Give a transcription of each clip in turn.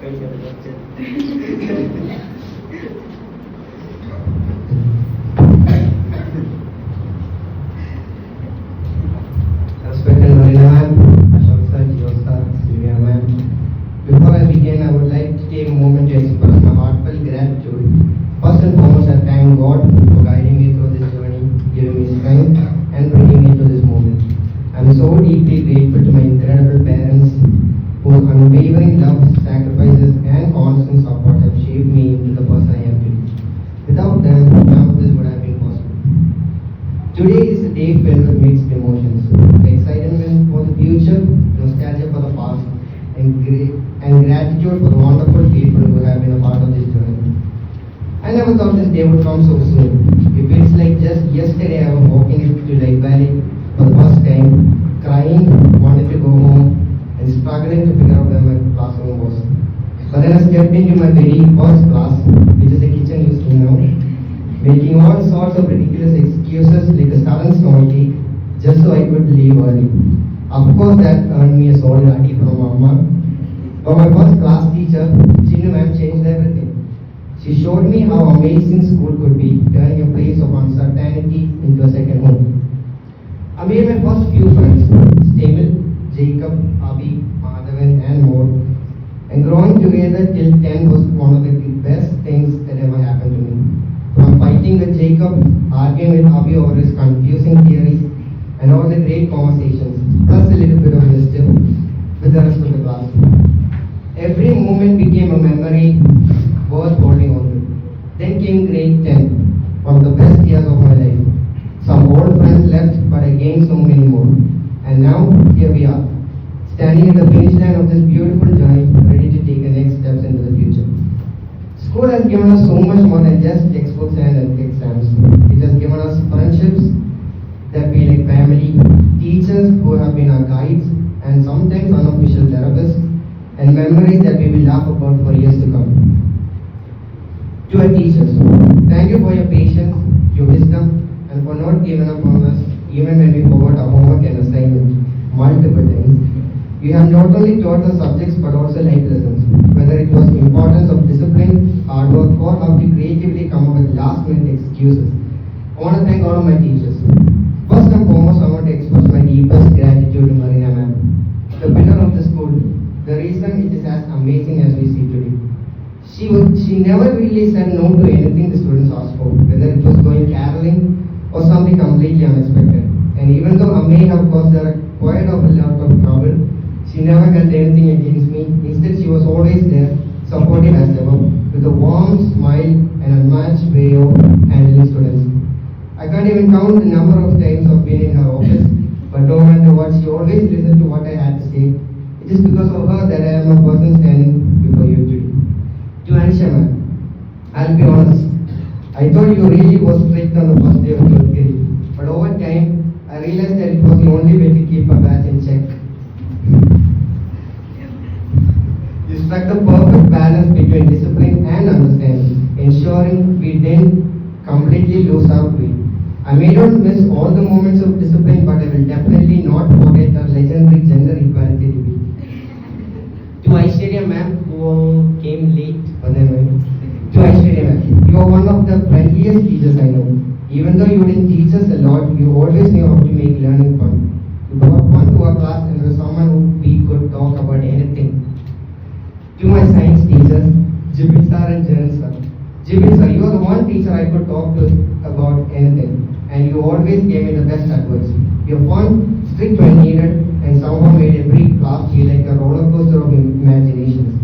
Respected Marina ma'am, Ashok sir, Jio sir, Sylvia ma'am. Before I begin, I would like to take a moment to express my heartfelt gratitude. First and foremost, I thank God for guiding me through this journey, giving me strength, and bringing me to this moment. I'm so deeply grateful to my incredible parents whose unwavering love, sacrifices, and constant support have shaped me into the person I am today. Without them, none of this would have been possible. Today is a day filled with mixed emotions, excitement for the future, nostalgia for the past, and gratitude for the wonderful people who have been a part of this journey. I never thought this day would come so soon. It feels like just yesterday I was walking into Lake Valley for the first time, crying, wanted to go home, and struggling to figure out where my classroom was. But then I stepped into my very first class, which is the kitchen you see now, making all sorts of ridiculous excuses like a sudden stomachache just so I could leave early. Of course, that earned me a solid adi from Mama. But my first class teacher, Chinu ma'am, changed everything. She showed me how amazing school could be, turning a place of uncertainty into a second home. I made my first few friends, Stamil, Jacob, Abhi, Madhavan, and more. And growing together till 10 was one of the best things that ever happened to me. From fighting with Jacob, arguing with Abhi over his confusing theories, and all the great conversations, plus a little bit of mischief with the rest of the class. Every moment became a memory worth holding on to. Then came grade 10, one of the best years of my life. Some old friends left, but I gained so many more. And now, here we are, standing at the finish line of this beautiful journey, ready to take the next steps into the future. School has given us so much more than just textbooks and exams. It has given us friendships that feel like family, teachers who have been our guides, and sometimes unofficial therapists, and memories that we will laugh about for years to come. To our teachers, thank you for your patience, your wisdom, and for not giving up on us even when we forgot our homework and assignment multiple times. You have not only taught us subjects but also life lessons, whether it was the importance of discipline, hard work, or how to creatively come up with last-minute excuses. I want to thank all of my teachers. First and foremost, I want to express my deepest gratitude to Marina ma'am, the pillar of the school, the reason it is as amazing as we see today. She never really said no to anything the students asked for, whether it was going caroling or something completely unexpected. And even though I may have caused her quite a lot of trouble, she never held anything against me. Instead, she was always there, supportive as ever, with a warm smile and unmatched way of handling students. I can't even count the number of times I've been in her office, but no matter what, she always listened to what I had to say. It is because of her that I am a person standing before you today. To Anisha ma'am, I'll be honest, I thought you really was strict on the first day of 12th grade, but over time, I realized that it was the only way to keep a batch in check. You struck the perfect balance between discipline and understanding, ensuring we didn't completely lose our way. I may not miss all the moments of discipline, but I will definitely not forget our legendary gender equality debate. To Aishwarya ma'am, who came late, to Aishwarya ma'am, you are one of the friendliest teachers I know. Even though you didn't teach us a lot, you always knew how to make learning fun. You brought fun to our class and were someone who we could talk about anything. To my science teachers, Jibin sir and Jaran sir. Jibin sir, you are the one teacher I could talk to about anything, and you always gave me the best advice. You're fun, strict when needed, and somehow made every class feel like a roller coaster of imaginations.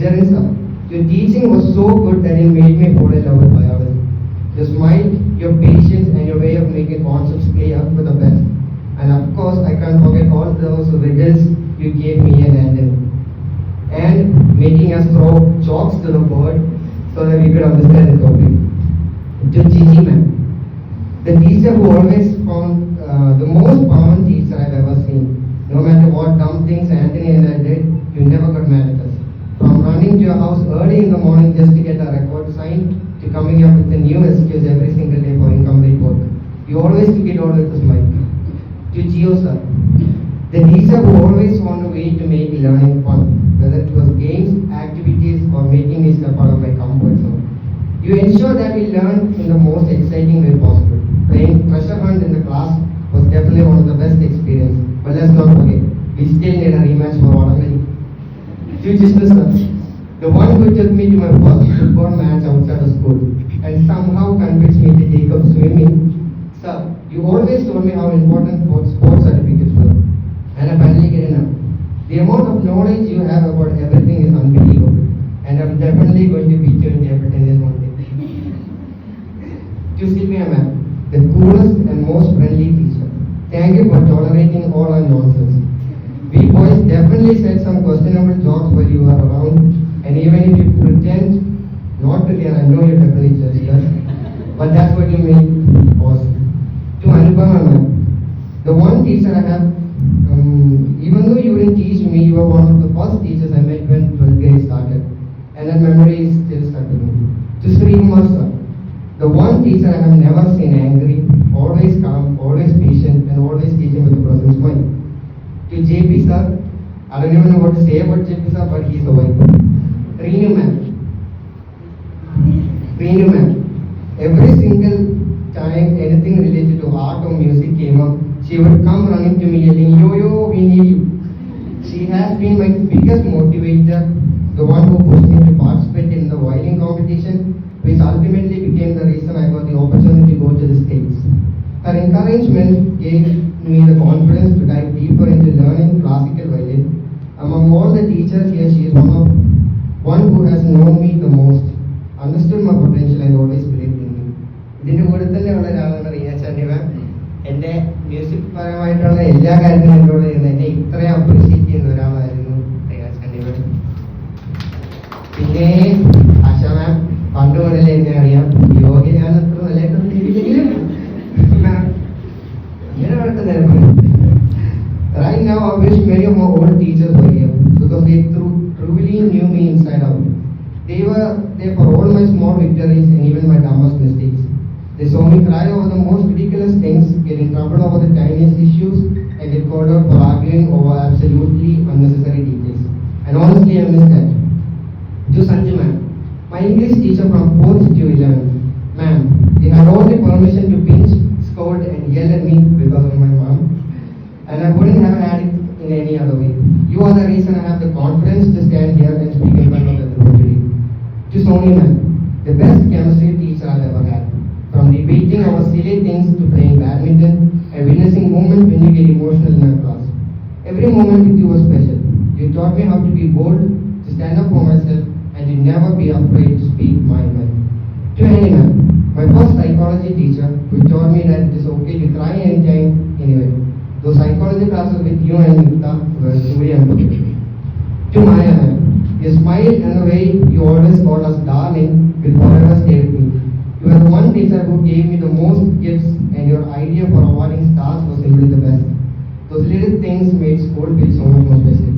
Jaran sir, your teaching was so good that it made me fall in love with biology. Your smile, your patience, and your way of making concepts clear were the best. And of course, I can't forget all those riddles you gave me and Anton, and making us throw chalks to the board so that we could understand the topic. To Gigi ma'am, the teacher who always found the most fun teacher I've ever seen. No matter what dumb things Anthony and I did, you never got mad at us. From running to your house early in the morning just to get a record signed, to coming up with a new excuse every single day for incomplete work, you always took it all with a smile. To Gio sir, the teacher who always found a way to make learning fun, whether it was games, activities, or making me step out of my comfort zone. You ensure that we learn in the most exciting way possible. Playing treasure hunt in the class was definitely one of the best experience. But let's not forget, we still need a rematch for Watermelon. To Vishnu sir, the one who took me to my first football match outside of school and somehow convinced me to take up swimming. Sir, you always told me how important sports certificates were, and I finally get enough. The amount of knowledge you have about everything is unbelievable, and I'm definitely going to beat you in table tennis one day. To Sylvia ma'am, the coolest and most friendly teacher. Thank you for tolerating all our nonsense. We boys definitely said some questionable jokes while you were around, and even if you pretend not to hear, I know you definitely judged us, but that's what you made awesome. To Anupama ma'am, the one teacher I have, even though you didn't teach me, you were one of the first teachers I met when 12th grade started, and that memory is still stuck with me. To Sri Kumar sir, the one teacher I have never seen angry, always calm, always patient, and always teaching with a pleasant smile. To JP sir, I don't even know what to say about JP sir, but he's a wife. Reenu ma'am, every single time anything related to art or music came up, she would come running to me yelling, yo yo, we need you. She has been my biggest motivator, the one who pushed me to participate in the violin competition, which ultimately became the reason I got the opportunity to go to the States. Her encouragement gave me the confidence to dive deeper into learning classical violin. Among all the teachers here, she is one who has known me the most, understood my potential and always believed in me. ഇതിൻ്റെ കൂടെ തന്നെയുള്ള ഒരാളാണ് റീന ചാണ്ടി മാം. എൻ്റെ music പരമായിട്ടുള്ള എല്ലാ കാര്യത്തിലും എന്നോട് എന്നെ ഇത്രയും അപ്രീഷിയേറ്റ് ചെയ്യുന്ന ഒരാളായിരുന്നു റീന ചാണ്ടി മാം. പിന്നെ ആശ മാം, പണ്ട് മുതലേ എന്നെ അറിയാം. യോഗ ഞാൻ അത്ര നല്ലതായിട്ടൊന്നും ചെയ്തില്ലെങ്കിലും ഇങ്ങനെ നടക്കുന്നതായിരുന്നു. Right now, I wish many of my old teachers were here because they truly knew me inside out. They were there for all my small victories and even my dumbest mistakes. They saw me cry over the most ridiculous things, get in trouble over the tiniest issues, and get called out for arguing over absolutely unnecessary details. And honestly, I miss that. To Sanju ma'am, my English teacher from 4th to 11th. Ma'am, they had all the permission to pinch, scold, and yell at me because of my mom. And I wouldn't have had it in any other way. You are the reason I have the confidence to stand here and speak in front of everyone today. To Sony ma'am, the best chemistry teacher I've ever had. From debating our silly things to playing badminton and witnessing moments when you get emotional in our class. Every moment with you was special. You taught me how to be bold, to stand up for myself, and to never be afraid to speak my mind. To Annie ma'am, my first psychology teacher, who taught me that it is okay to cry anytime, anyway. Those psychology classes with you and Yukta were truly unforgettable. To Maya ma'am, your smile and the way you always called us darling will forever stay with me. You are the one teacher who gave me the most gifts, and your idea for awarding stars was simply the best. Those little things made school feel so much more special.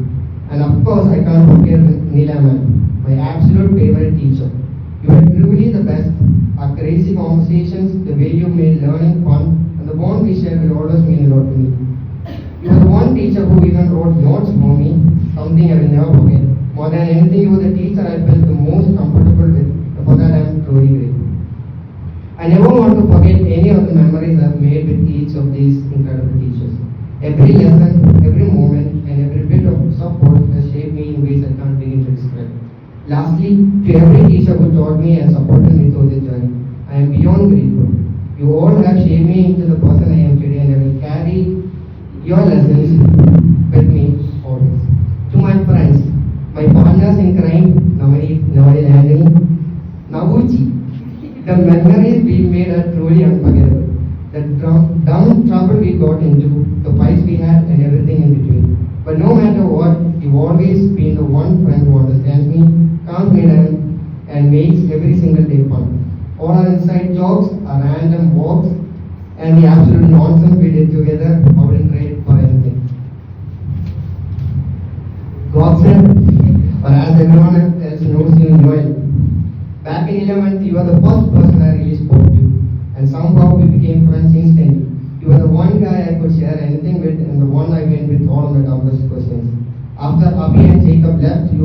And of course, I can't forget Neela ma'am, my absolute favorite teacher. You were truly the best. Our crazy conversations, the way you made learning fun, and the bond we shared will always mean a lot to me. You were the one teacher who even wrote notes for me, something I will never forget. More than anything, you were the teacher I felt the most comfortable with. For that, I am truly grateful. I never want to forget any of the memories I've made with each of these incredible teachers. Every lesson, every moment, and every bit of support has shaped me in ways I can't begin to describe. Lastly, to every teacher who taught me and supported me through this journey, I am beyond grateful. You all have shaped me into the person I am today, and I will carry your lessons with me always. To my friends, my partners in crime, Navadi Landini, Navuchi, the memories we made are truly unforgettable. The dumb trouble we got into, the fights we had, and everything in between. But no matter what, you've always been the one friend who understands me, calms me down, and makes every single day fun. All our inside jokes, our random walks, and the absolute nonsense we did together, I wouldn't trade it for anything. God said, or as everyone else knows you, Noel. Back in 11th, you were the first person I really spoke to, and somehow we became friends instantly. You were the one guy I could share anything with, and the one I went with all of my dumbest questions. After Abhi and Jacob left, you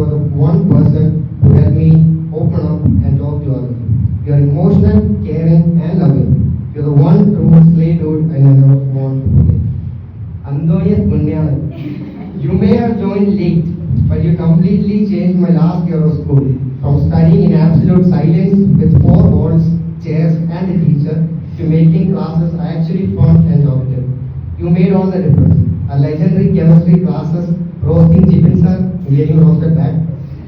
You may have joined late, but you completely changed my last year of school. From studying in absolute silence with four walls, chairs, and a teacher, to making classes actually fun and talkative. You made all the difference. Our legendary chemistry classes, roasting chicken sir, getting roasted back,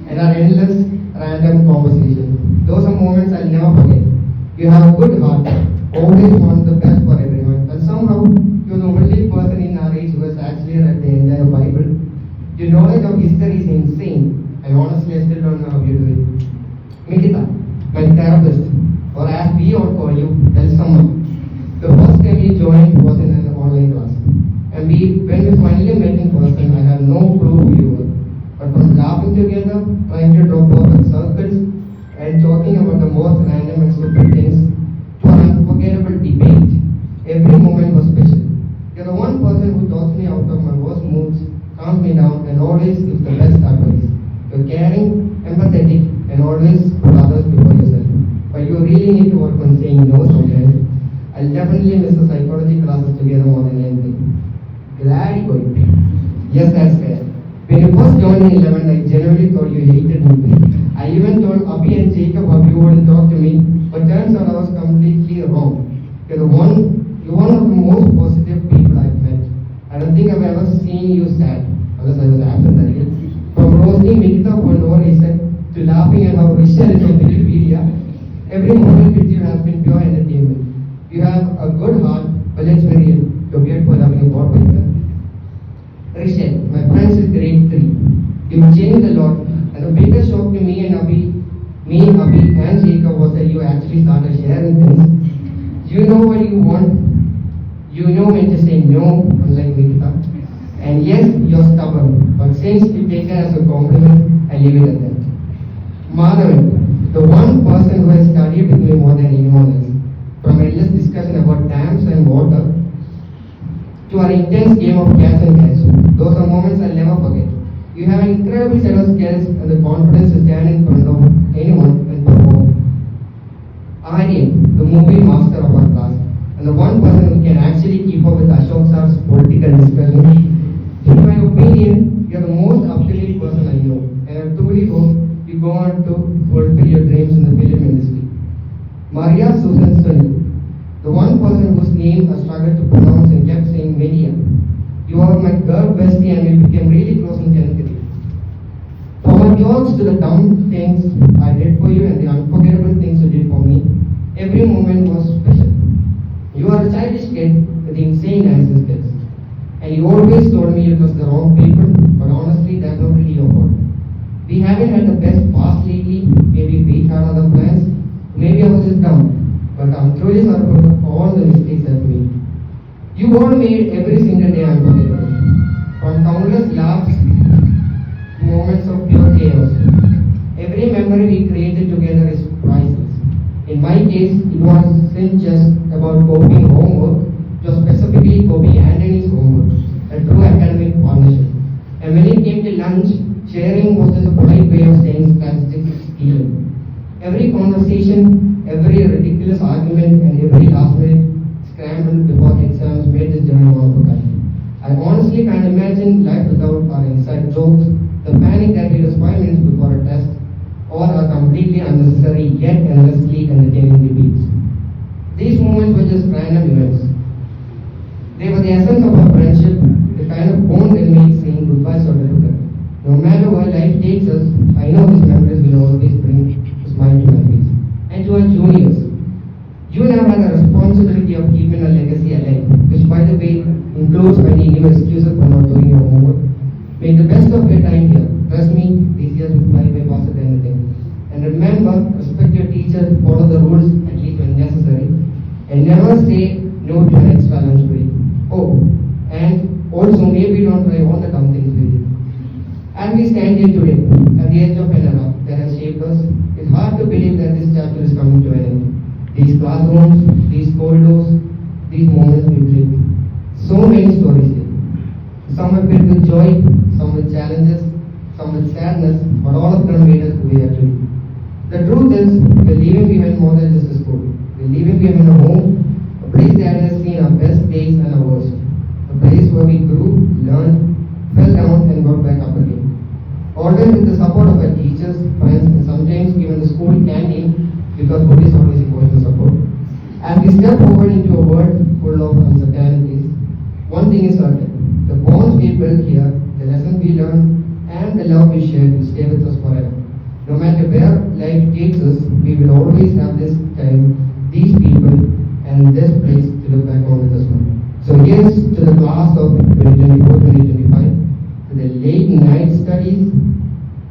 and our endless random conversations. Those are moments I'll never forget. You have a good heart, always want the best for everyone, and somehow you're the only person in our age who has actually read the entire Bible. Your knowledge of history is insane, and honestly, I still don't know how you do it. Mikita, my therapist, or as we all call you, tell someone. The first time you joined was in an online class, and when we finally met in person, I had no clue who you were. But from laughing together, trying to draw perfect circles, and talking about the most random and stupid things, to an unforgettable debate, every moment was special. You're the one person who talks me out of my worst moods, calms me down, and always gives the best advice. You're caring, empathetic, and always put others before yourself. But you really need to work on saying no sometimes. I'll definitely miss the psychology classes together more than anything. Glad you got it. Yes, that's fair. When you first joined in 11, I genuinely thought you hated me. I even told Abhi and Jacob how you wouldn't talk to me, but turns out I was completely wrong. You're one of the most positive people I've met. I don't think I've ever seen you sad, unless I was absent that year. From roasting Mikita for no reason to laughing at how Rishya is on Wikipedia, every moment with you has been pure entertainment. You have a good heart, but let's be real. You're weird for loving a board paper. Rishya, my friends is grade 3. You've changed a lot, and the biggest shock to me, Abhi, and Jacob was that you actually started sharing things. You know what you want. You know when to say no, unlike Mikita. And yes, you're stubborn, but since you take that as a compliment, I leave it at that. Madhavan, the one person who has studied with me more than anyone else, from endless discussion about dams and water to our intense game of catch and catch. Those are moments I'll never forget. You have an incredible set of skills and the confidence to stand in front of anyone and perform. Aryan, the movie master of our class, and the one person who can actually keep up with Ashok sir's political discussion. In my opinion, you are the most up-to-date person I know, and I truly hope you go on to fulfill your dreams in the film industry. Maria Susan Sunil, the one person whose name I struggled to pronounce and kept saying Media. You are my girl bestie and we became really close in 10th grade. From my jokes to the dumb things I did for you and the unforgettable things you did for me, every moment was special. You are a childish kid with insane dancing skills. And you always told me it was the wrong people, but honestly, that's not really your fault. We haven't had the best past lately, maybe we had other plans, maybe I was just dumb, but I'm truly sorry for all the mistakes I've made. You all made every single day unforgettable, from countless laughs to moments of pure chaos. Every memory we created together is priceless. In my case, it wasn't just about copying homework, it was specifically copying Anthony's homework, a true academic partnership. And when it came to lunch, sharing was just a polite way of saying statistics stealing. Every conversation, every ridiculous argument, and every last minute scramble before exams made this journey more forgotten. I honestly can't imagine life without our inside jokes, the panic that hit us 5 minutes before a test, or our completely unnecessary yet endlessly entertaining debates. These moments were just random events. They were the essence of our friendship, the kind of bond that makes saying goodbye so difficult. No matter where life takes us, I know these memories will always bring a smile to my face. And to our juniors, you now have the responsibility of keeping a legacy alive, which by the way includes finding new excuses for not doing your homework. Make the best of your time here. Trust me, these years will fly by faster than anything. And remember, respect your teachers, follow the rules, at least when necessary, and never say no to an extra lunch break. Oh, and also maybe don't try all the dumb things we did. As we stand here today, at the edge of an era that has shaped us, it's hard to believe that this chapter is coming to an end. These classrooms, these corridors, these moments we lived. So many stories here. Some are filled with joy, some with challenges, some with sadness, but all of them made us who we are today. The truth is, we're leaving behind more than just a school. We're leaving behind a home, a place that has seen our best days and our worst. A place where we grew, learned, not back up again. Always with the support of our teachers, friends, and sometimes even the school canteen, because food is always emotional support. As we step forward into a world full of uncertainties, one thing is certain: the bonds we build here, the lessons we learn, and the love we share will stay with us forever. No matter where life takes us, we will always have this time, these people, and this place to look back on with us now. So here's to the class of 2024-2025, to the late night studies,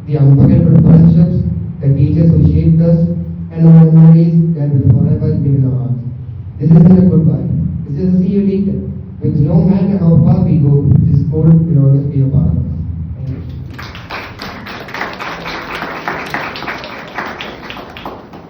the unforgettable friendships, the teachers who shaped us, and the memories that will forever live in our hearts. This isn't a goodbye. This is a see you later, which no matter how far we go, this school will always be a part of us.